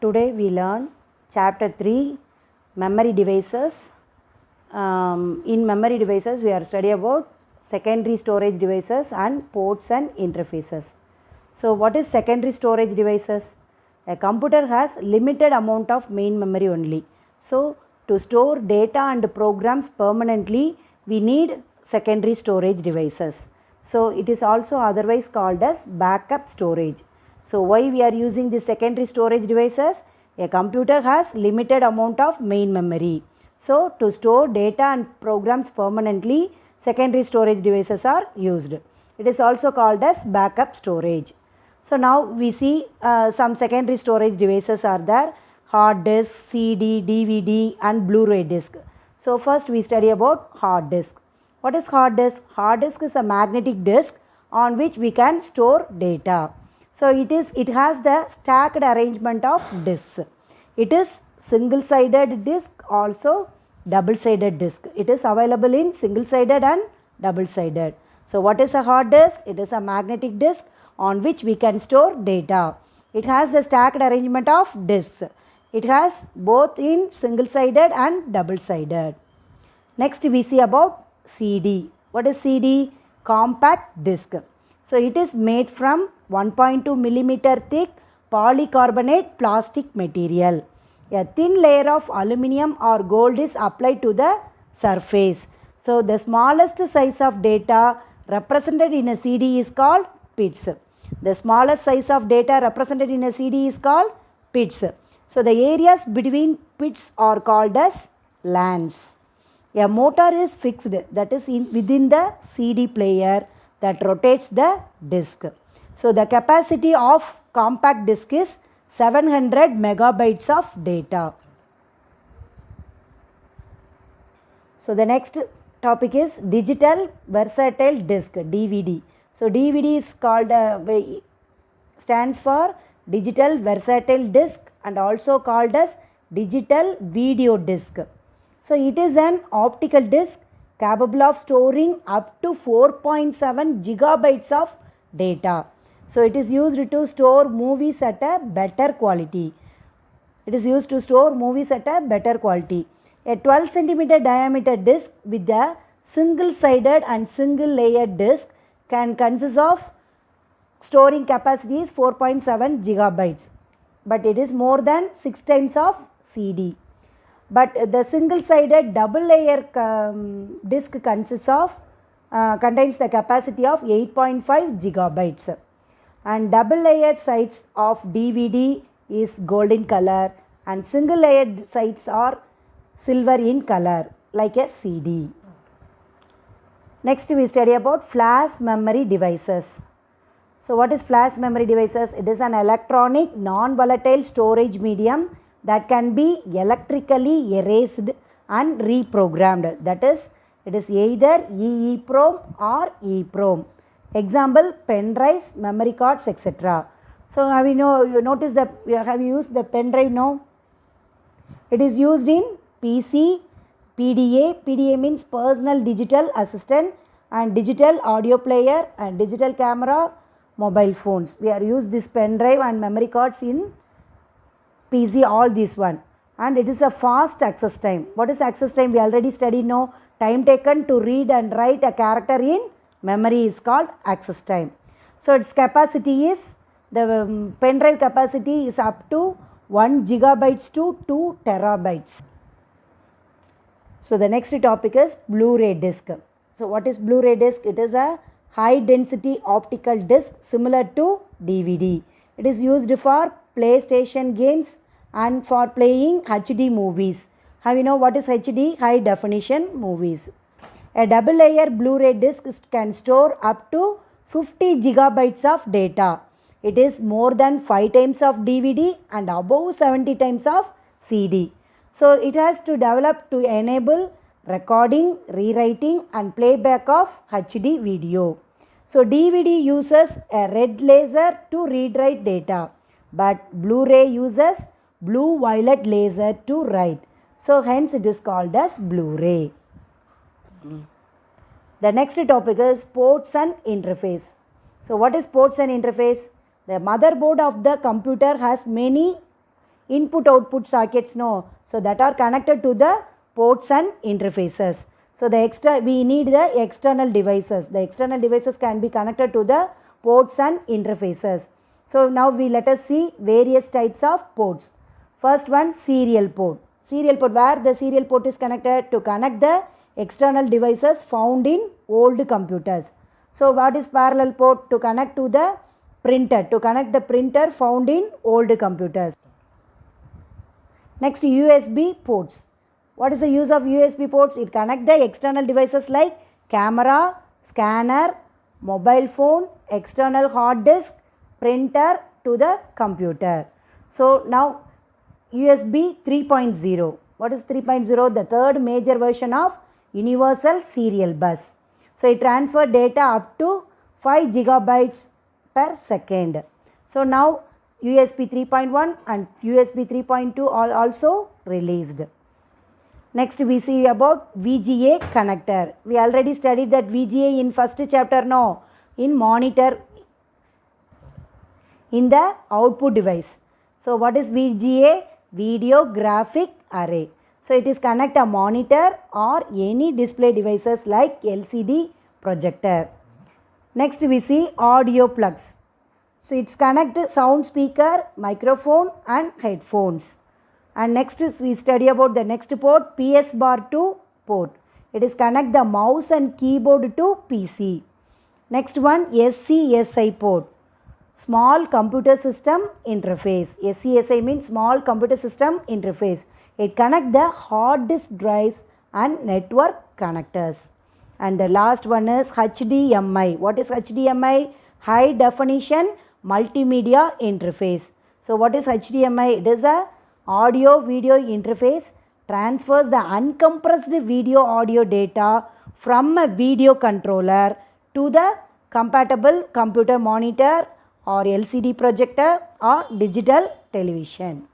Today we learn chapter 3 memory devices. In memory devices we are studying about secondary storage devices and ports and interfaces. So what is secondary storage devices? A computer has limited amount of main memory only. So to store data and programs permanently we need secondary storage devices. So it is also otherwise called as backup storage. So why we are using the secondary storage devices? A computer has limited amount of main memory. So to store data and programs permanently, secondary storage devices are used. It is also called as backup storage. So now we see some secondary storage devices are there: hard disk, CD, DVD and Blu-ray disc. So first we study about hard disk. What is hard disk? Hard disk is a magnetic disk on which we can store data. So it has the stacked arrangement of disks. It is single-sided disk, also double-sided disk. It is available in single-sided and double-sided. So what is a hard disk? It is a magnetic disk on which we can store data. It has the stacked arrangement of disks. It has both in single-sided and double-sided. Next we see about CD. What is CD? Compact disk. So it is made from 1.2 millimeter thick polycarbonate plastic material. A thin layer of aluminum or gold is applied to the surface. So the smallest size of data represented in a CD is called bits. The smallest size of data represented in a CD is called bits. So the areas between bits are called as LANs. A motor is fixed, that is within the CD player that rotates the disk. So the capacity of compact disk is 700 megabytes of data. So the next topic is digital versatile disk, DVD. So DVD is called stands for digital versatile disk and also called as digital video disk. So it is an optical disk capable of storing up to 4.7 gigabytes of data. So it is used to store movies at a better quality. It is used to store movies at a better quality. A 12 centimeter diameter disk with a single-sided and single-layered disk can consist of storing capacity is 4.7 gigabytes. But it is more than 6 times of CD. But the single-sided double-layer disk contains the capacity of 8.5 gigabytes. And double-layered sides of DVD is gold in color and single-layered sides are silver in color like a CD. Next we study about flash memory devices. So what is flash memory devices? It is an electronic non-volatile storage medium that can be electrically erased and reprogrammed. That is, it is either EEPROM or EEPROM. Example, pen drives, memory cards, etc. So have you noticed that have you used the pen drive now? It is used in PC, PDA. PDA means personal digital assistant, and digital audio player and digital camera, mobile phones. We are used this pen drive and memory cards in PC, all this one. And it is a fast access time. What is access time? We already studied now. Time taken to read and write a character in memory is called access time. So its capacity is, the pen drive capacity is up to 1 gigabytes to 2 terabytes. So the next topic is Blu-ray disc. So what is Blu-ray disc? It is a high density optical disc similar to DVD. It is used for PlayStation games and for playing HD movies. Have you know what is HD? High definition movies. A double layer Blu-ray disc can store up to 50 gigabytes of data. It is more than 5 times of DVD and above 70 times of CD. So it has to develop to enable recording, rewriting and playback of HD video. So DVD uses a red laser to read-write data, but Blu-ray uses blue-violet laser to write. So hence it is called as Blu-ray. The next topic is ports and interface. So what is ports and interface? The motherboard of the computer has many input output sockets, no. So that are connected to the ports and interfaces. So we need the external devices. The external devices can be connected to the ports and interfaces. So now let us see various types of ports. First one, serial port. Serial port, where the serial port is connected to connect the external devices found in old computers. So what is parallel port? To connect to the printer, to connect the printer found in old computers. Next, USB ports. What is the use of USB ports? It connects the external devices like camera, scanner, mobile phone, external hard disk, printer to the computer. So now USB 3.0. What is 3.0? The third major version of Universal Serial Bus. So it transfers data up to 5 gigabytes per second. So now USB 3.1 and USB 3.2 are also released. Next we see about VGA connector. We already studied that VGA in first chapter, no, in monitor, in the output device. So what is VGA? Video graphic array. So it is connect a monitor or any display devices like LCD projector. Next we see audio plugs. So it's connect sound speaker, microphone and headphones. And next we study about the next port, PS bar 2 port. It is connect the mouse and keyboard to PC. Next one, SCSI port. Small computer system interface. SCSI means small computer system interface. It connects the hard disk drives and network connectors. And the last one is HDMI. What is HDMI? High definition multimedia interface. So what is HDMI? It is a audio video interface, transfers the uncompressed video audio data from a video controller to the compatible computer monitor or LCD projector or digital television.